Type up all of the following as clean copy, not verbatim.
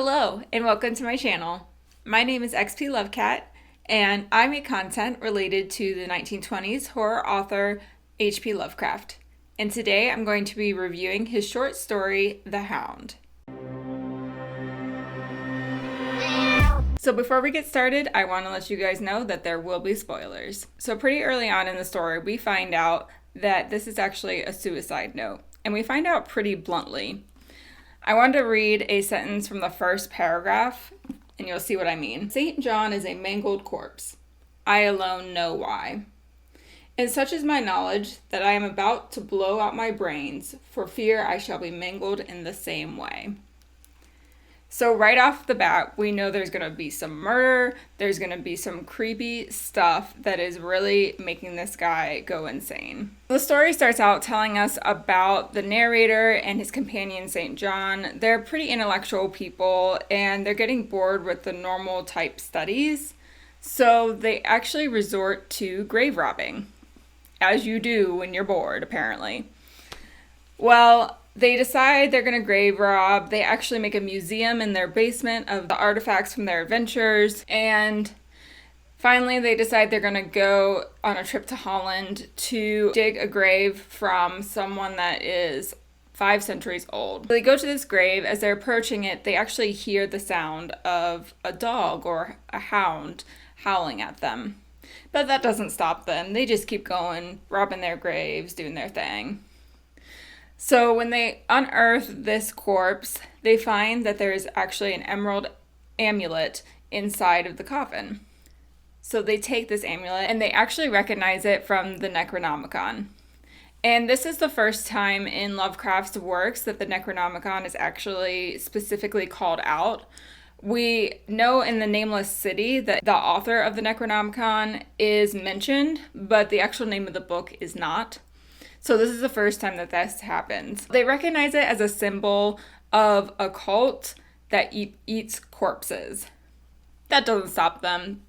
Hello, and welcome to my channel. My name is XP Lovecat, and I make content related to the 1920s horror author H.P. Lovecraft. And today I'm going to be reviewing his short story, The Hound. So before we get started, I want to let you guys know that there will be spoilers. So pretty early on in the story, we find out that this is actually a suicide note, and we find out pretty bluntly. I wanted to read a sentence from the first paragraph, and you'll see what I mean. St. John is a mangled corpse. I alone know why. And such is my knowledge that I am about to blow out my brains, for fear I shall be mangled in the same way. So right off the bat, we know there's going to be some murder, there's going to be some creepy stuff that is really making this guy go insane. The story starts out telling us about the narrator and his companion, St. John. They're pretty intellectual people, and they're getting bored with the normal type studies, so they actually resort to grave robbing, as you do when you're bored, apparently. Well, they decide they're going to grave rob. They actually make a museum in their basement of the artifacts from their adventures. And finally, they decide they're going to go on a trip to Holland to dig a grave from someone that is 5 centuries old. They go to this grave. As they're approaching it, they actually hear the sound of a dog or a hound howling at them. But that doesn't stop them. They just keep going, robbing their graves, doing their thing. So when they unearth this corpse, they find that there is actually an emerald amulet inside of the coffin. So they take this amulet and they actually recognize it from the Necronomicon. And this is the first time in Lovecraft's works that the Necronomicon is actually specifically called out. We know in the Nameless City that the author of the Necronomicon is mentioned, but the actual name of the book is not. So this is the first time that this happens. They recognize it as a symbol of a cult that eats corpses. That doesn't stop them.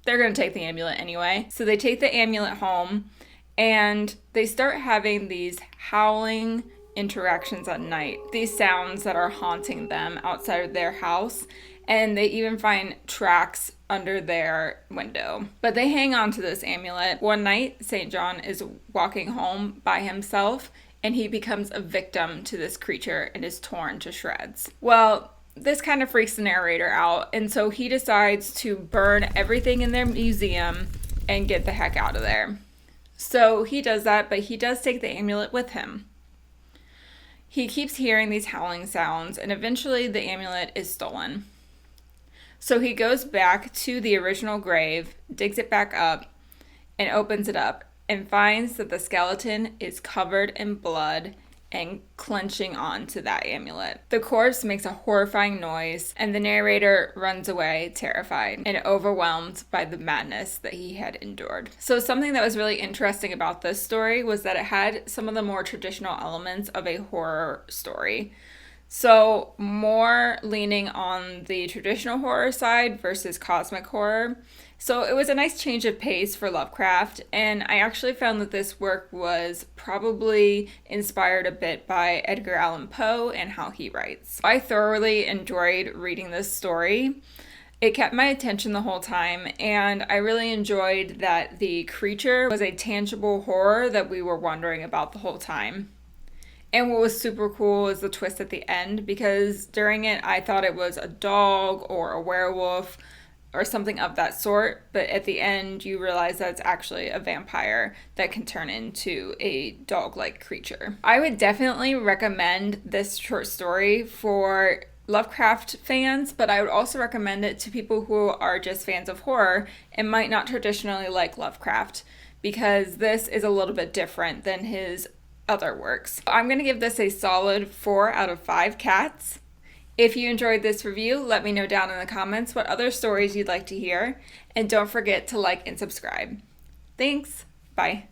They're going to take the amulet anyway. So they take the amulet home, and they start having these howling interactions at night. These sounds that are haunting them outside of their house, and they even find tracks under their window. But they hang on to this amulet. One night, St. John is walking home by himself, and he becomes a victim to this creature and is torn to shreds. Well, this kind of freaks the narrator out, and so he decides to burn everything in their museum and get the heck out of there. So he does that, but he does take the amulet with him. He keeps hearing these howling sounds, and eventually the amulet is stolen. So he goes back to the original grave, digs it back up, and opens it up, and finds that the skeleton is covered in blood and clenching onto that amulet. The corpse makes a horrifying noise, and the narrator runs away, terrified and overwhelmed by the madness that he had endured. So something that was really interesting about this story was that it had some of the more traditional elements of a horror story. So more leaning on the traditional horror side versus cosmic horror. So it was a nice change of pace for Lovecraft, and I actually found that this work was probably inspired a bit by Edgar Allan Poe and how he writes. I thoroughly enjoyed reading this story. It kept my attention the whole time, and I really enjoyed that the creature was a tangible horror that we were wondering about the whole time. And what was super cool is the twist at the end, because during it I thought it was a dog or a werewolf or something of that sort, but at the end you realize that it's actually a vampire that can turn into a dog-like creature. I would definitely recommend this short story for Lovecraft fans, but I would also recommend it to people who are just fans of horror and might not traditionally like Lovecraft, because this is a little bit different than his other works. I'm going to give this a solid 4 out of 5 cats. If you enjoyed this review, let me know down in the comments what other stories you'd like to hear, and don't forget to like and subscribe. Thanks. Bye.